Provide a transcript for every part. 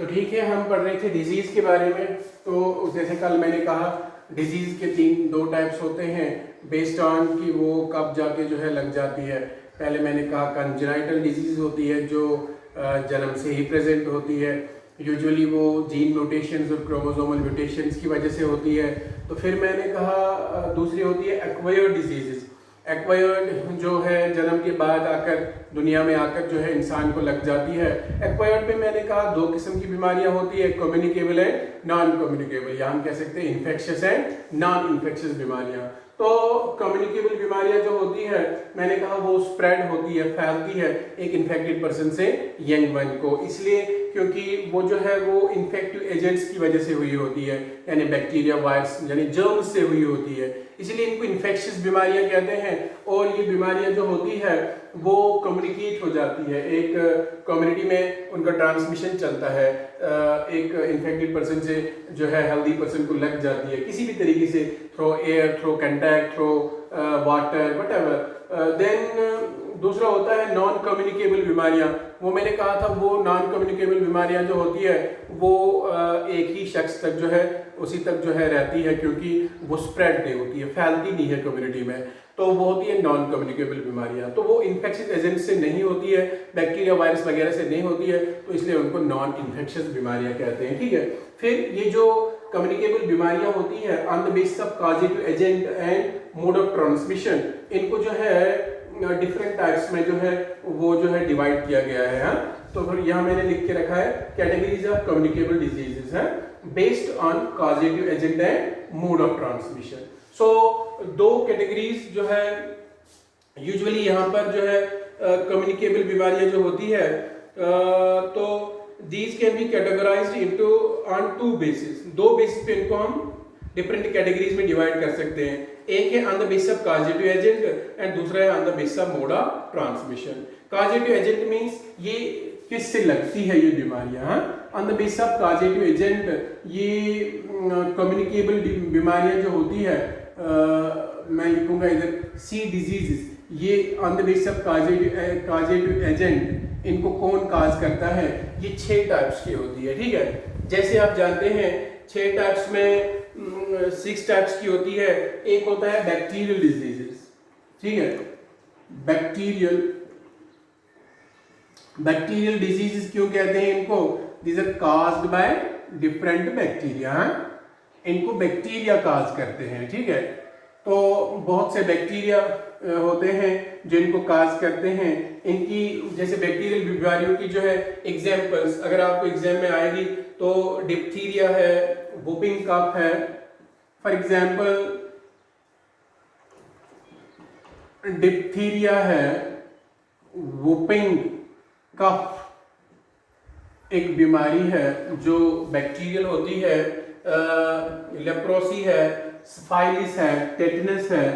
तो ठीक है, हम पढ़ रहे थे डिजीज़ के बारे में। तो जैसे कल मैंने कहा डिजीज़ के दो टाइप्स होते हैं बेस्ड ऑन कि वो कब जाके जो है लग जाती है। पहले मैंने कहा कंजेनाइटल डिजीज़ होती है जो जन्म से ही प्रेजेंट होती है, यूजुअली वो जीन म्यूटेशंस और क्रोमोसोमल म्यूटेशंस की वजह से होती है। तो फिर मैंने कहा दूसरी होती है एक्वायर्ड डिजीज़। एक्वायर्ड जो है जन्म के बाद आकर दुनिया में आकर जो है इंसान को लग जाती है। एक्वायर्ड में मैंने कहा दो किस्म की बीमारियां होती है, कम्युनिकेबल है, नॉन कम्युनिकेबल, या हम कह सकते हैं इन्फेक्शियस है, नॉन इन्फेक्शियस बीमारियां। तो कम्युनिकेबल बीमारियां जो होती है मैंने कहा वो स्प्रेड होती है, फैलती है एक इन्फेक्टेड पर्सन से यंग वन को, इसलिए क्योंकि वो जो है वो इन्फेक्टिव एजेंट्स की वजह से हुई होती है, यानी बैक्टीरिया, वायरस यानी जर्म्स से हुई होती है, इसलिए इनको इन्फेक्शियस बीमारियां कहते हैं। और ये बीमारियां जो होती है वो कम्युनिकेट हो जाती है, एक कम्युनिटी में उनका ट्रांसमिशन चलता है, एक इन्फेक्टेड पर्सन से जो है हेल्दी पर्सन को लग जाती है किसी भी तरीके से, through air, through contact, through water, whatever. Then दूसरा होता है नॉन कम्युनिकेबल बीमारियां। वो मैंने कहा था वो नॉन कम्युनिकेबल बीमारियां जो होती है वो एक ही शख्स तक जो है उसी तक जो है रहती है, क्योंकि वो स्प्रेड नहीं होती है, फैलती नहीं है कम्युनिटी में, तो वो होती है नॉन कम्युनिकेबल बीमारियां। तो वो इन्फेक्शियस एजेंट से नहीं होती है, बैक्टीरिया वायरस वगैरह से नहीं होती है, तो इसलिए उनको नॉन इन्फेक्शियस बीमारियां कहते हैं। ठीक है, फिर ये जो कम्युनिकेबल बीमारियां होती है on the basis of causative agent and mode of transmission, इनको जो है डिफरेंट टाइप्स में जो है वो जो है डिवाइड किया गया है। हाँ, तो फिर यहाँ मैंने लिख के रखा है कैटेगरीज ऑफ कम्युनिकेबल डिजीजेस है based on causative agent and mode of transmission. So दो कैटेगरीज जो है यूजुअली यहाँ पर जो है कम्युनिकेबल बीमारियां जो होती है, तो these can be categorized into on two basis, दो बेसिस पे इनको हम डिफरेंट कैटेगरीज में डिवाइड कर सकते हैं। एक है on the basis of causative agent and दूसरा है on the basis of mode of transmission. Causative agent means ये किससे लगती है ये बीमारियां। On the basis of causative agent ये कम्युनिकेबल बीमारियां जो होती है, मैं लिखूंगा इधर सी डिजीजेस, ये on the basis of causative agent इनको कौन काज करता है, ये 6 टाइप्स की होती है। ठीक है, जैसे आप जानते हैं 6 टाइप्स में 6 टाइप्स की होती है। एक होता है बैक्टीरियल डिजीजेस। ठीक है, बैक्टीरियल डिजीजेस क्यों कहते हैं इनको, these are caused by different bacteria, इनको बैक्टीरिया काज करते हैं। ठीक है, तो बहुत से बैक्टीरिया होते हैं जो इनको काज करते हैं। इनकी जैसे बैक्टीरियल बीमारियों की जो है एग्जांपल्स अगर आपको एग्जाम में आएगी तो डिप्थीरिया है, वुपिंग कफ है, फॉर एग्जांपल डिप्थीरिया है, वुपिंग कफ एक बीमारी है जो बैक्टीरियल होती है, लेप्रोसी है, स्फाइलिस है, टेटनस है,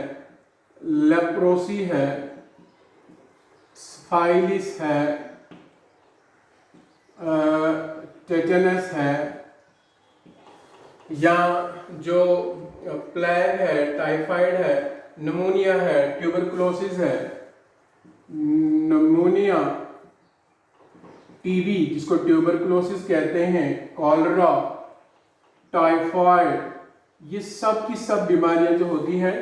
लेप्रोसी है, स्फाइलिस है, टेटनस है, या जो प्लेग है, टाइफाइड है, निमोनिया है, ट्यूबरकुलोसिस है, निमोनिया, टीबी जिसको ट्यूबरकुलोसिस कहते हैं, कॉलरा, टाइफाइड, ये सब की सब बीमारियां जो होती हैं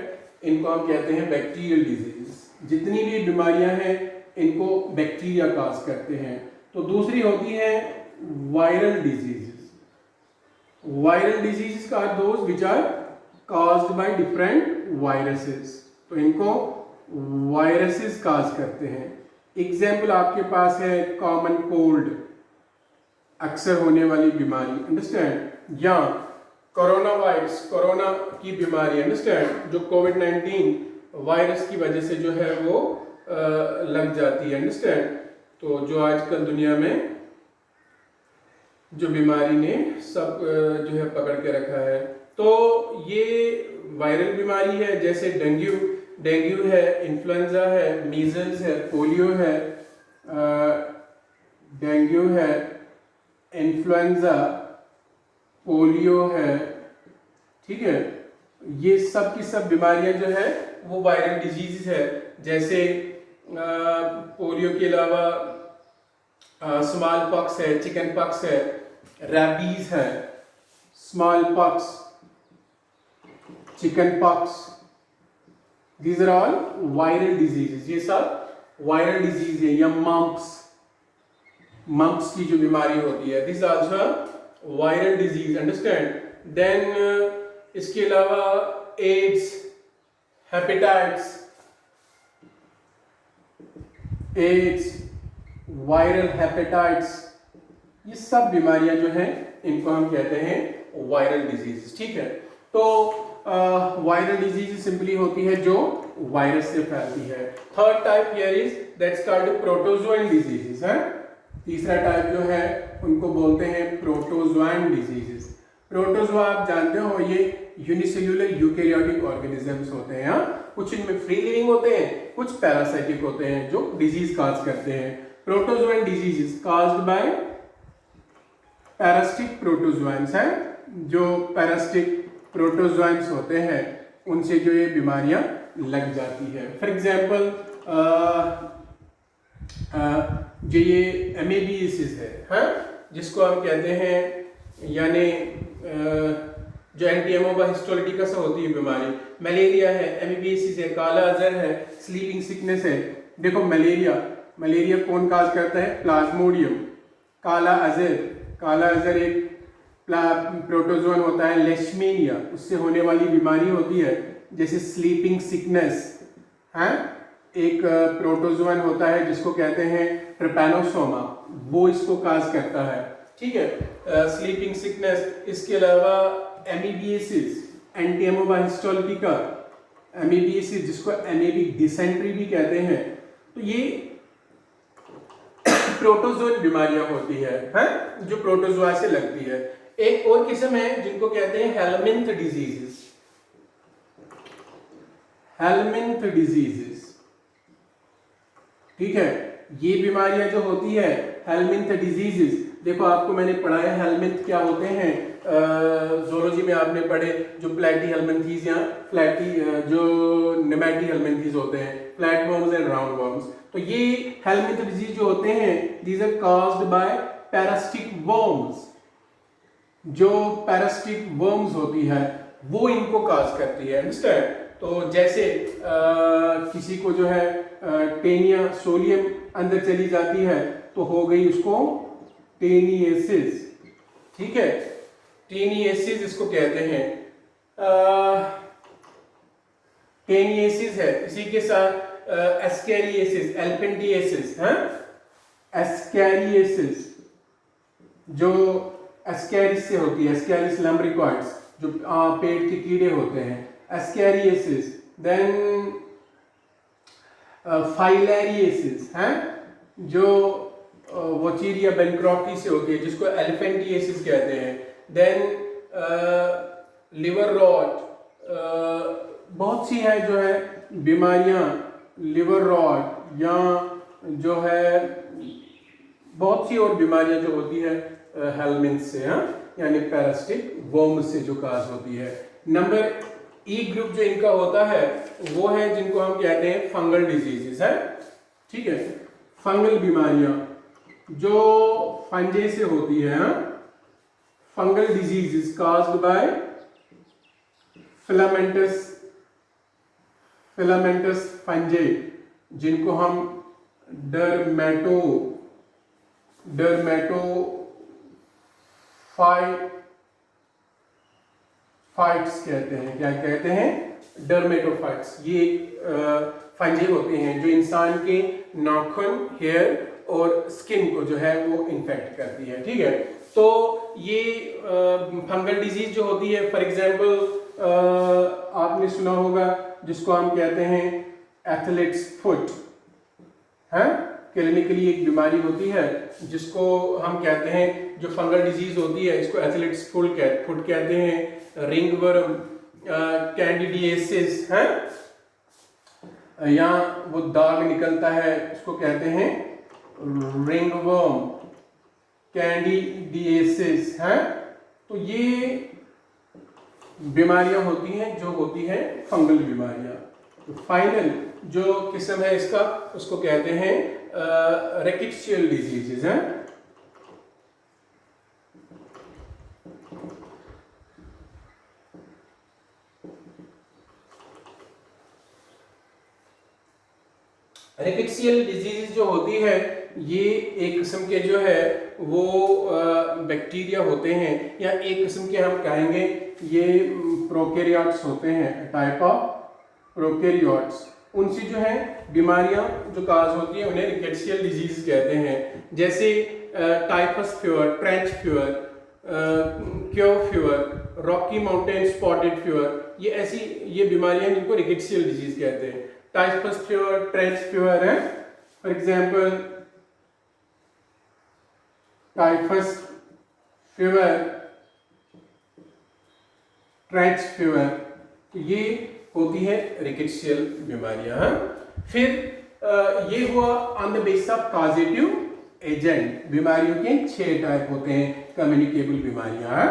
इनको हम कहते हैं बैक्टीरियल डिजीज। जितनी भी बीमारियां हैं इनको बैक्टीरिया काज करते हैं। तो दूसरी होती है वायरल डिजीजेस। वायरल डिजीजेस का those which are caused by different viruses, तो इनको वायरसेस काज करते हैं। एग्जाम्पल आपके पास है कॉमन कोल्ड, अक्सर होने वाली बीमारी, अंडरस्टैंड, या कोरोना वायरस, कोरोना की बीमारी, अंडरस्टैंड, जो कोविड-19 वायरस की वजह से जो है वो लग जाती है, अंडरस्टैंड। तो जो आजकल दुनिया में जो बीमारी ने सब जो है पकड़ के रखा है, तो ये वायरल बीमारी है। जैसे डेंगू है, इन्फ्लुएंजा है, मीजल्स है, पोलियो है, डेंगू है, इन्फ्लुएंजा, पोलियो है। ठीक है, ये सब की सब बीमारियां जो है वो वायरल डिजीज है। जैसे पोलियो के अलावा स्मॉल पॉक्स है, चिकन पॉक्स है, रैबीज है, smallpox, chickenpox, these are all viral diseases. ये सब वायरल डिजीज है। या मम्प्स की जो बीमारी होती है, this also viral disease, understand. Then इसके अलावा एड्स, हेपेटाइट्स, वायरल हेपेटाइट्स, ये सब बीमारियां जो हैं इनको हम कहते हैं वायरल डिजीज। ठीक है, तो वायरल डिजीज सिंपली होती है जो वायरस से फैलती है। Third type here is that's called protozoan diseases है। तीसरा टाइप जो है उनको बोलते हैं प्रोटोजोअन डिजीजेस। प्रोटोजोआ आप जानते हो, ये यूनिसेल्यूलर यूकैरियोटिक ऑर्गेनिजम्स होते हैं। कुछ इनमें फ्री लिविंग होते हैं, कुछ पैरासाइटिक होते हैं जो डिजीज काज करते हैं। Protozoan diseases caused by parasitic protozoans हैं। जो पैरासिटिक प्रोटोजोआंस होते हैं उनसे जो ये बीमारियां लग जाती है। फॉर एग्जांपल जो ये एमेबियासिस है, जिसको हम कहते हैं, यानी जो एंटीएमोबा हिस्टोलिटिकस होती है बीमारी, मलेरिया है, एमेबियासिस है, काला अजहर है, स्लीपिंग सिकनेस है। देखो मलेरिया कौन काज करता है? प्लाज्मोडियम। काला अजहर एक प्रोटोजोन होता है। लेशमेनिया, उससे होने वाली बीमारी होती है। जैसे स्लीपिंग सिकनेस है, एक प्रोटोजोन होता है जिसको कहते हैं ट्रिपैनोसोमा, वो इसको काज करता है। ठीक है, स्लीपिंग सिकनेस। इसके अलावा एमीबियासिस, एंटीएमोबा हिस्टोलिटिका, एमीबियासिस जिसको एमीबिक डिसेंट्री भी कहते हैं। तो ये प्रोटोजोन बीमारियां होती है जो प्रोटोजोआ से लगती है। एक और किस्म है जिनको कहते हैं हेलमिंथ डिजीजेस। ठीक है, ये बीमारियां जो होती है हेलमिंथ डिजीजेस, देखो आपको मैंने पढ़ाया हेलमिंथ क्या होते हैं। ज़ूलॉजी में आपने पढ़े जो प्लेटी हेलमिंथीज या जो नेमेटी हेलमिंथीज होते हैं, flat worms and round worms. तो ये हेलमिंथ डिजीज जो होते हैं, these are caused by parasitic worms. जो पैरासिटिक वर्म्स होती है वो इनको काज करती है, अंडरस्टैंड। तो जैसे किसी को जो है टेनिया सोलियम अंदर चली जाती है तो हो गई उसको टेनिएसिस। ठीक है, टेनिएसिस इसको कहते हैं। टेनिएसिस है। इसी के साथ एस्कैरिएसिस, एल्फेंटिएसिस है। एस्कैरिएसिस जो एस्कैरिस से होती है, एस्कैरिस लम्ब्रिकॉइड्स, जो पेट के कीड़े होते हैं, एस्कैरिएसिस। देन फाइलेरिएसिस है जो वोचीरिया बेनक्रॉफ्टी से होती है, जिसको एलिफेंटिएसिस कहते हैं। देन लिवर रॉट, बहुत सी है जो है बीमारियां, लिवर रॉट या जो है बहुत सी और बीमारियां जो होती है हेलमिंथ से, यानी पैरासिटिक वर्म से जो काज होती है। नंबर ई ग्रुप जो इनका होता है वो है जिनको हम कहते हैं फंगल डिजीजेस है। ठीक है, फंगल बीमारियां जो फंजे से होती है। Fungal disease is caused by filamentous फंजे, जिनको हम डर्मेटोफाइट्स कहते हैं। क्या कहते हैं? डर्मेटोफाइट्स। ये फंजे होते हैं जो इंसान के नाखून, हेयर और स्किन को जो है वो इन्फेक्ट करती है। ठीक है, तो ये फंगल डिजीज जो होती है, फॉर एग्जांपल आपने सुना होगा जिसको हम कहते हैं एथलीट्स फुट है। क्लिनिकली एक बीमारी होती है जिसको हम कहते हैं, जो फंगल डिजीज होती है इसको एथलीट्स फुट कहते हैं। रिंगवर्म, कैंडिडिएसिस है, या वो दाग निकलता है उसको कहते हैं रिंगवर्म, कैंडिडिएसिस है। तो ये बीमारियां होती हैं जो होती हैं फंगल बीमारियां। तो फाइनल जो किस्म है इसका उसको कहते हैं रिकेट्शियल डिजीजेस हैं। रिकेट्सियल डिजीज जो होती है ये एक किस्म के जो है वो बैक्टीरिया होते हैं, या एक किस्म के हम कहेंगे ये प्रोकैरियोट्स होते हैं, टाइप ऑफ प्रोकैरियोट्स। उनसे जो है बीमारियां जो काज होती है उन्हें रिकेट्सियल डिजीज कहते हैं। जैसे टाइफस फीवर, ट्रेंच फीवर, क्यो fever, Rocky mountain spotted fever, ये बीमारियां हैं जिनको रिकेट्सियल डिजीज कहते हैं। टाइफस फीवर, ट्रेंच फीवर है for example, typhus fever, trench fever, ये होती है रिकेट्सियल बीमारियां। फिर ये हुआ on the base of causative agent. बीमारियों के 6 टाइप होते हैं कम्युनिकेबल बीमारियां।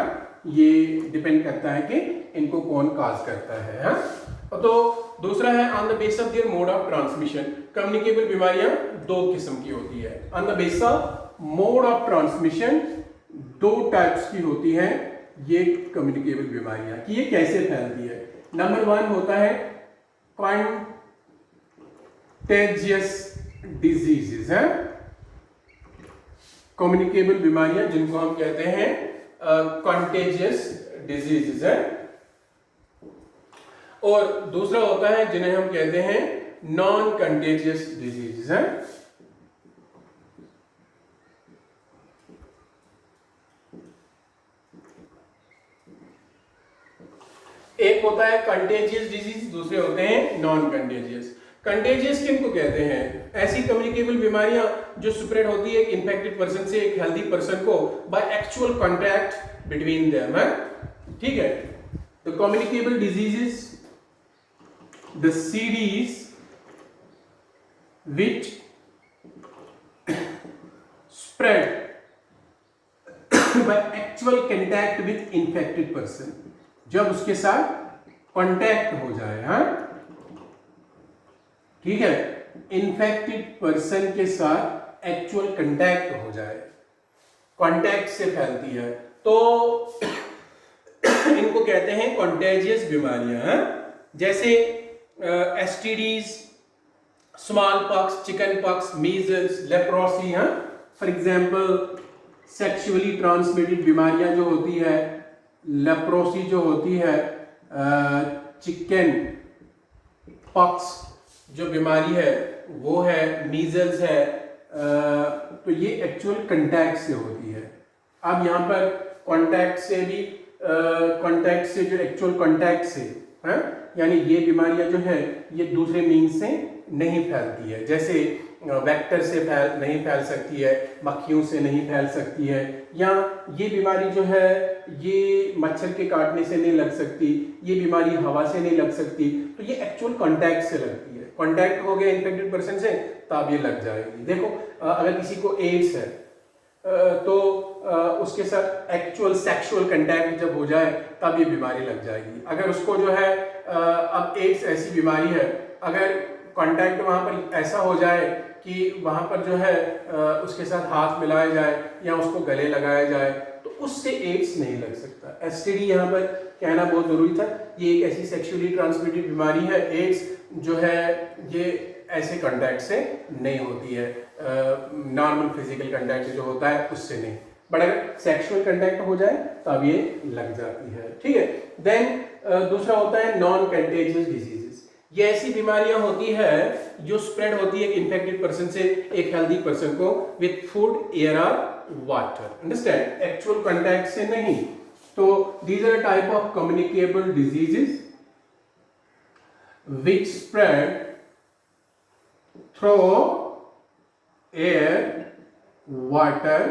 ये डिपेंड करता है कि इनको कौन काज करता है। तो दूसरा है on the base of their mode of transmission. Communicable बीमारियां 2 किस्म की होती है। On the base of mode of transmission 2 types की होती है ये कम्युनिकेबल बीमारियां, कि ये कैसे फैलती है। नंबर 1 होता है कॉन्टेजियस डिजीजेस है, कम्युनिकेबल बीमारियां जिनको हम कहते हैं कॉन्टेजियस डिजीजेस है। और दूसरा होता है जिन्हें हम कहते हैं नॉन कंटेजियस डिजीजेस है। एक होता है कंटेजियस डिजीज, दूसरे होते हैं नॉन कंटेजियस। कंटेजियस किनको कहते हैं? ऐसी कम्युनिकेबल बीमारियां जो स्प्रेड होती है एक इन्फेक्टेड पर्सन से एक हेल्दी पर्सन को by actual contact between them है। ठीक है, the communicable diseases, the series which spread by actual contact with infected person, जब उसके साथ कांटेक्ट हो जाए। हाँ, ठीक है, इन्फेक्टेड पर्सन के साथ एक्चुअल कांटेक्ट हो जाए, कांटेक्ट से फैलती है, तो इनको कहते हैं कॉन्टेजियस बीमारियां। जैसे STDs, small pox, chicken pox, measles, leprosy. हाँ, फॉर एग्जांपल सेक्सुअली ट्रांसमिटेड बीमारियां जो होती है, लेप्रोसी जो होती है, चिकन पॉक्स जो बीमारी है वो है, मीजल्स है, तो ये एक्चुअल कांटेक्ट से होती है। अब यहाँ पर कांटेक्ट से भी कांटेक्ट से जो एक्चुअल कांटेक्ट से है, यानी ये बीमारियां जो है ये दूसरे मीन्स से नहीं फैलती है। जैसे वेक्टर से नहीं फैल सकती है, मक्खियों से नहीं फैल सकती है, या ये बीमारी जो है ये मच्छर के काटने से नहीं लग सकती, ये बीमारी हवा से नहीं लग सकती, तो ये एक्चुअल कांटेक्ट से लगती है। कांटेक्ट हो गया इन्फेक्टेड पर्सन से तब ये लग जाएगी। देखो अगर किसी को एड्स है तो उसके साथ एक्चुअल सेक्सुअल कांटेक्ट जब हो जाए तब ये बीमारी लग जाएगी। अगर उसको जो है अब एड्स ऐसी बीमारी है, अगर कांटेक्ट वहाँ पर ऐसा हो जाए कि वहाँ पर जो है उसके साथ हाथ मिलाया जाए या उसको गले लगाया जाए तो उससे एड्स नहीं लग सकता। एसटीडी यहाँ पर कहना बहुत ज़रूरी था। ये एक ऐसी सेक्सुअली ट्रांसमिटेड बीमारी है, एड्स जो है ये ऐसे कांटेक्ट से नहीं होती है, नॉर्मल फिजिकल कांटेक्ट जो होता है उससे नहीं, बट अगर सेक्सुअल कांटेक्ट हो जाए तब ये लग जाती है। ठीक है, देन दूसरा होता है नॉन कंटेजियस डिजीजेस। ये ऐसी बीमारियां होती है जो स्प्रेड होती है एक इन्फेक्टेड पर्सन से एक हेल्दी पर्सन को विथ फूड, एयर और वाटर। अंडरस्टैंड, एक्चुअल कांटेक्ट से नहीं। तो these are type of communicable diseases which spread through air, water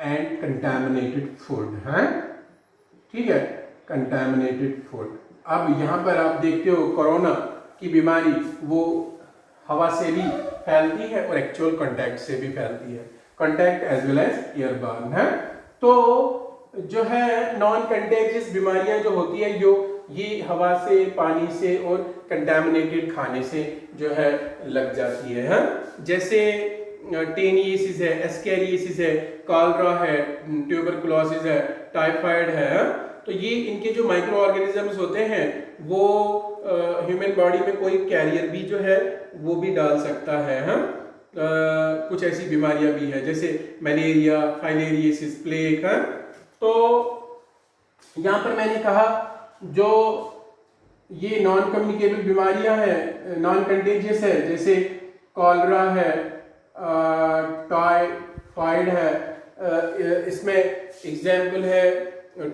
and contaminated food है। ठीक है, contaminated food। अब यहाँ पर आप देखते हो कोरोना की बीमारी वो हवा से भी फैलती है और एक्चुअल कांटेक्ट से भी फैलती है, contact as well as airborne है। तो जो है नॉन कंटेजियस बीमारियां जो होती है जो ये हवा से, पानी से और कंटामिनेटेड खाने से जो है लग जाती है। जैसे टेनियसिस है, एस्केरियसिस है, कॉलरा है, ट्यूबरकुलोसिस है, टाइफाइड है। तो ये इनके जो माइक्रो ऑर्गेनिजम्स होते हैं वो ह्यूमन बॉडी में कोई कैरियर भी जो है वो भी डाल सकता है। कुछ ऐसी बीमारियां भी हैं जैसे मलेरिया, फाइलेरियोसिस, प्लेग है। तो यहाँ पर मैंने कहा जो ये नॉन कम्युनिकेबल बीमारियां हैं, नॉन कंटेजियस है, जैसे कॉलरा है, टाइफाइड है, इसमें एग्जाम्पल है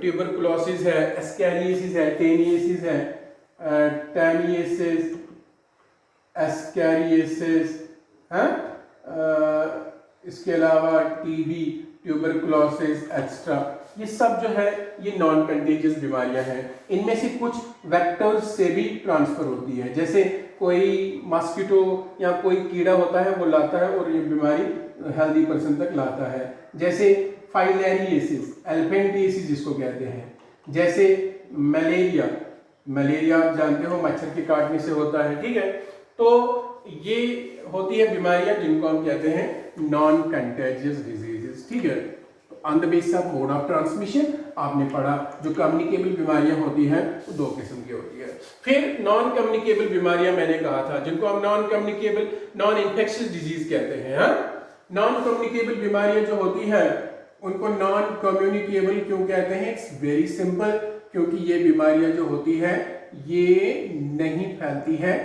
ट्यूबरकुलोसिस है, एस्कैरियोसिस है, टेनियसिस है, टेनियसिस, एस्कैरियोसिस है, इसके अलावा टीबी, ट्यूबरकुलोसिस एक्स्ट्रा, ये सब जो है ये नॉन कंटेजियस बीमारियां हैं। इनमें से कुछ वेक्टर्स से भी ट्रांसफर होती है, जैसे कोई मॉस्किटो या कोई कीड़ा होता है वो लाता है और ये बीमारी हेल्दी पर्सन तक लाता है, जैसे फाइलेरियोसिस, एल्फेंटियासिस जिसको कहते हैं, जैसे मलेरिया, मलेरिया आप जानते हो मच्छर के काटने से होता है, ठीक है। तो ये होती है बीमारियां जिनको हम कहते हैं नॉन कंटेजियस डिजीजेस, ठीक है। On the basis of mode of transmission आपने पढ़ा जो कम्युनिकेबल बीमारियां होती हैं वो दो किस्म की होती है। फिर नॉन कम्युनिकेबल बीमारियां मैंने कहा था जिनको हम non communicable, non infectious disease कहते हैं। नॉन कम्युनिकेबल बीमारियां जो होती है उनको नॉन कम्युनिकेबल क्यों कहते हैं? इट्स वेरी सिंपल, क्योंकि ये बीमारियां जो होती है ये नहीं फैलती है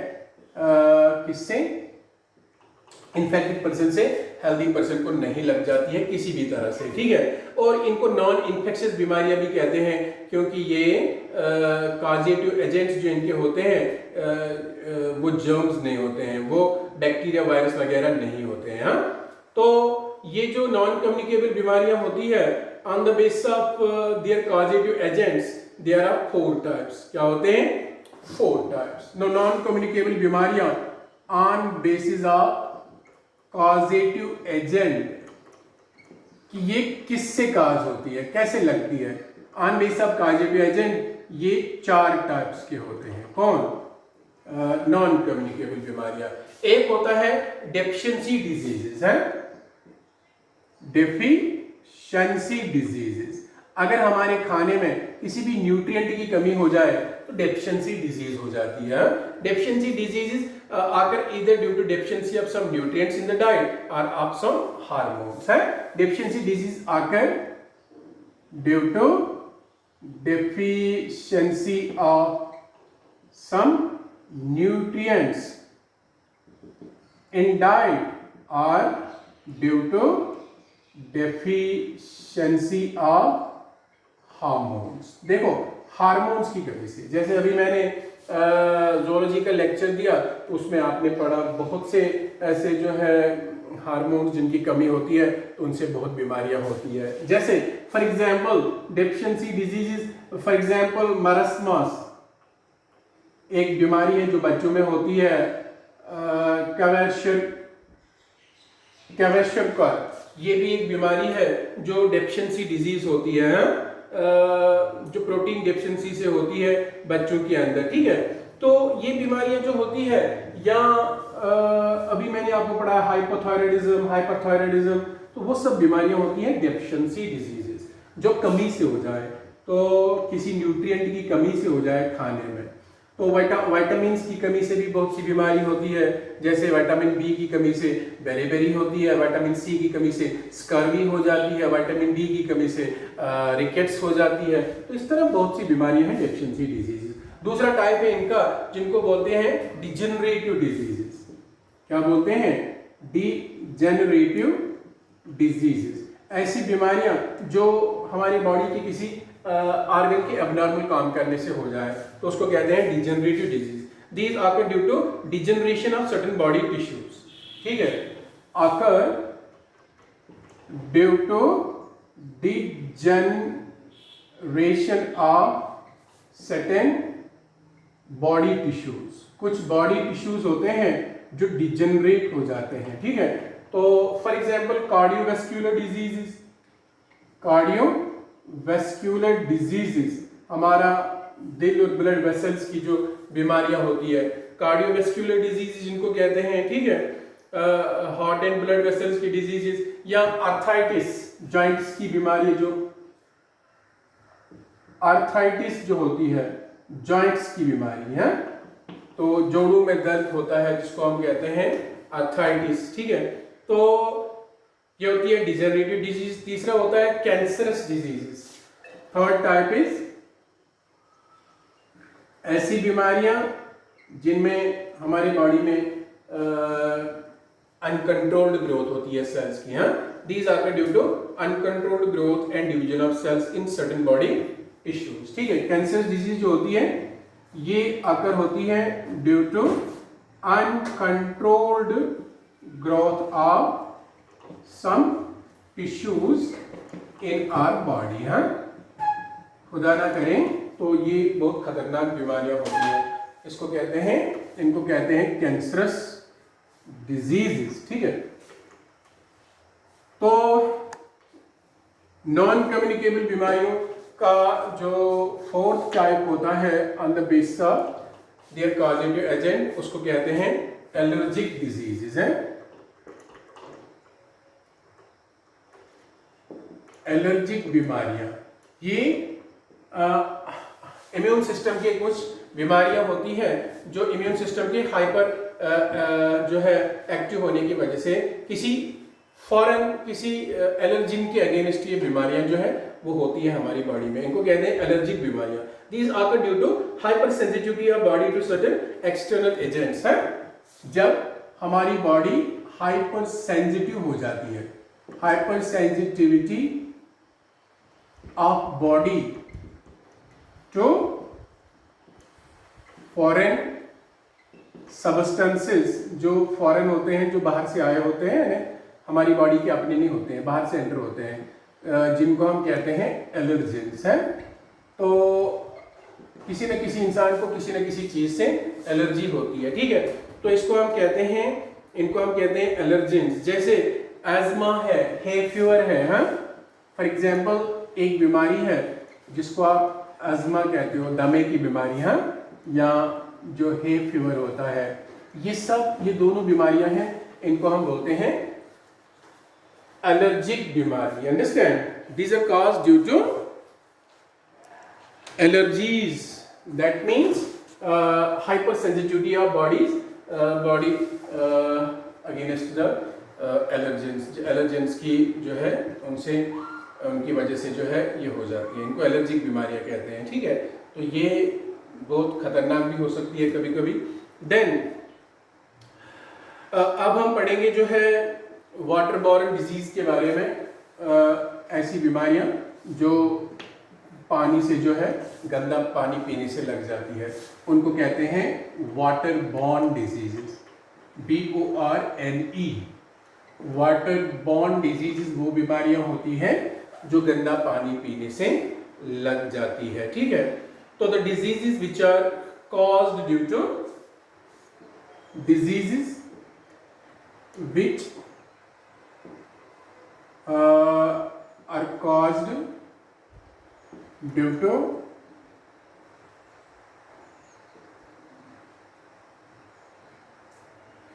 किससे? इन्फेक्टेड पर्सन से हेल्दी पर्सन को नहीं लग जाती है किसी भी तरह से, ठीक है। और इनको नॉन इन्फेक्शियस बीमारियां भी कहते हैं क्योंकि ये कॉजेटिव एजेंट्स जो इनके होते हैं वो जर्म्स नहीं होते हैं, वो बैक्टीरिया, वायरस वगैरह नहीं होते हैं। तो ये जो नॉन कम्युनिकेबल बीमारियां होती है on the basis of their causative agents there are 4 types. क्या होते हैं? 4 टाइप्स। नॉन कम्युनिकेबल बीमारियां on basis of causative agent कि ये किससे काज होती है, कैसे लगती है? On basis of causative agent ये 4 टाइप्स के होते हैं। कौन? नॉन कम्युनिकेबल बीमारियां। एक होता है डेफिशिएंसी डिजीजेस, है डेफिशिएंसी डिजीजेस। अगर हमारे खाने में किसी भी न्यूट्रिएंट की कमी हो जाए तो डेफिशिएंसी डिजीज हो जाती है। Deficiency diseases occur either due to deficiency of some nutrients in the diet or of some hormones, है। deficiency disease occur due to deficiency of some nutrients in diet or due to deficiency of hormones। देखो hormones की कमी से, जैसे अभी मैंने zoology का lecture दिया तो उसमें आपने पढ़ा बहुत से ऐसे जो है हार्मोन्स जिनकी कमी होती है तो उनसे बहुत बीमारियां होती है। जैसे for example deficiency diseases, for example marasmus एक बीमारी है जो बच्चों में होती है, क्वेशरकर ये भी एक बीमारी है जो डेफिशिएंसी डिजीज होती है, जो प्रोटीन डेफिशिएंसी से होती है बच्चों के अंदर, ठीक है। तो ये बीमारियां जो होती है या अभी मैंने आपको पढ़ा हाइपोथायराइडिज्म, हाइपरथायराइडिज्म, तो वो सब बीमारियां होती हैं डेफिशिएंसी डिजीजेस जो कमी से हो जाए, तो किसी न्यूट्रिएंट की कमी से हो जाए खाने में। तो विटामिन की कमी से भी बहुत सी बीमारी होती है, जैसे विटामिन बी की कमी से बेरीबेरी होती है, विटामिन सी की कमी से स्कर्वी हो जाती है, विटामिन डी की कमी से रिकेट्स हो जाती है। तो इस तरह बहुत सी बीमारियां हैं डेफिशिएंसी डिजीजेस। दूसरा टाइप है इनका जिनको बोलते हैं डिजेनरेटिव डिजीजेस। क्या बोलते हैं? Degenerative diseases. ऐसी बीमारियां जो हमारी बॉडी के किसी ऑर्गन के एबनॉर्मल काम करने से हो जाए तो उसको कहते हैं degenerative disease. These are due to degeneration of certain body tissues, ठीक है, are due to degeneration of certain body tissues. कुछ बॉडी टिश्यूज होते हैं जो डिजेनरेट हो जाते हैं, ठीक है। तो for example cardiovascular diseases, cardiovascular diseases हमारा दिल और ब्लड वेसल्स की जो बीमारियां होती है, कार्डियोवैस्कुलर डिजीजेस जिनको कहते हैं, ठीक है, हार्ट एंड ब्लड वेसल्स की डिजीजेस, या आर्थराइटिस जॉइंट्स की बीमारी, जो आर्थराइटिस जो होती है जॉइंट्स की बीमारी है, तो जोड़ों में दर्द होता है जिसको हम कहते हैं आर्थराइटिस, ठीक है। तो ये होती है डिजेनरेटिव डिजीज। तीसरा होता है cancerous diseases. Third type is ऐसी बीमारियां जिनमें हमारी बॉडी में अनकंट्रोल्ड ग्रोथ होती है सेल्स की। हाँ, these are due to uncontrolled growth and division of cells in certain body issues. ठीक है, कैंसर डिजीज जो होती है ये आकर होती है due to uncontrolled growth of some tissues in our body. हाँ, खुदा ना करें तो ये बहुत खतरनाक बीमारियां होती हैं। इनको कहते हैं कैंसरस डिजीजेस। ठीक है, तो नॉन कम्युनिकेबल बीमारियों का जो फोर्थ टाइप होता है on the basis of their causative agent, उसको कहते हैं एलर्जिक डिजीजेस हैं। एलर्जिक बीमारियां ये इम्यून सिस्टम के कुछ बीमारियां होती हैं जो इम्यून सिस्टम के हाइपर जो है एक्टिव होने की वजह से किसी एलर्जिन के अगेंस्ट ये बीमारियां जो है वो होती है हमारी बॉडी में। इनको कहते हैं एलर्जिक बीमारियां। These are due to hyper sensitivity of body to certain external agents. है जब हमारी बॉडी हाइपर सेंसिटिव हो जाती है, hyper sensitivity of body to foreign substances, जो फॉरेन होते हैं, जो बाहर से आए होते हैं, हमारी बॉडी के अपने नहीं होते हैं, बाहर से एंटर होते हैं, जिनको हम कहते हैं एलर्जेंस। है तो किसी न किसी इंसान को किसी न किसी चीज से एलर्जी होती है। ठीक है, तो इनको हम कहते हैं एलर्जेंस। जैसे एजमा है, हे फीवर है। हाँ, फॉर एग्जाम्पल एक बीमारी है जिसको आप एजमा कहते हो, दमे की बीमारी। हाँ, या जो हे फीवर होता है, ये दोनों बीमारियां हैं, इनको हम बोलते हैं एलर्जिक बीमारी। Understand? These are caused due to allergies, that means hyper sensitivity of body against the allergens की जो है उनकी वजह से जो है ये हो जाती है। इनको एलर्जिक बीमारियां कहते हैं। ठीक है, तो ये बहुत खतरनाक भी हो सकती है कभी कभी। देन अब हम पढ़ेंगे जो है वाटर बॉर्न डिजीज के बारे में। ऐसी बीमारियां जो पानी से जो है गंदा पानी पीने से लग जाती है, उनको कहते हैं water borne diseases. BORNE। Water borne diseases वो बीमारियां होती हैं जो गंदा पानी पीने से लग जाती है। ठीक है, तो the diseases which are caused due to diseases which are caused due to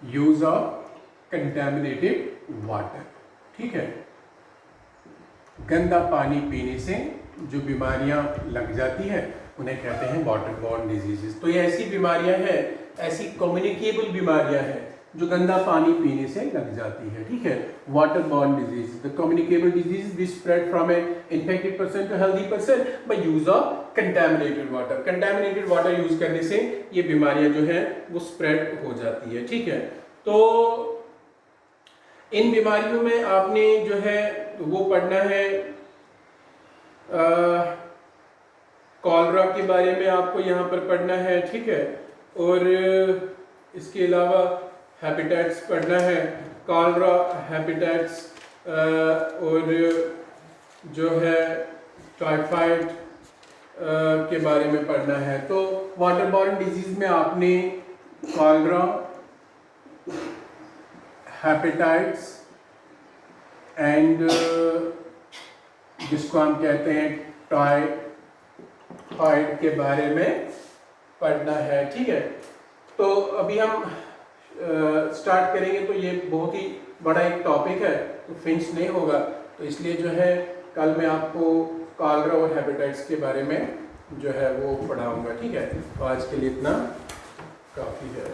use of contaminated water। ठीक है, गंदा पानी पीने से जो बीमारियां लग जाती है उन्हें कहते हैं वाटर बॉर्न डिजीजेस। तो ये ऐसी बीमारियां हैं, ऐसी कम्युनिकेबल बीमारियां हैं जो गंदा पानी पीने से लग जाती है। ठीक है, water borne disease, the communicable disease which spread from a infected person to healthy person by use of contaminated water. Contaminated water use करने से ये बीमारियां जो है वो स्प्रेड हो जाती है। ठीक है, तो इन बीमारियों में आपने जो है वो पढ़ना है, कॉलरा के बारे में आपको यहाँ पर पढ़ना है। ठीक है, और इसके अलावा हैबिटेट्स पढ़ना है, कॉलरा, हैबिटेट्स, और जो है टाइफाइड के बारे में पढ़ना है। तो वाटर बॉर्न डिजीज में आपने कॉलरा, हैपेटाइट्स एंड जिसको हम कहते हैं टाइफाइड के बारे में पढ़ना है। ठीक है, तो अभी हम स्टार्ट करेंगे तो ये बहुत ही बड़ा एक टॉपिक है, तो फिनिश नहीं होगा, तो इसलिए जो है कल मैं आपको कॉलरा और हैपेटाइट्स के बारे में जो है वो पढ़ाऊंगा। ठीक है, तो आज के लिए इतना काफ़ी है।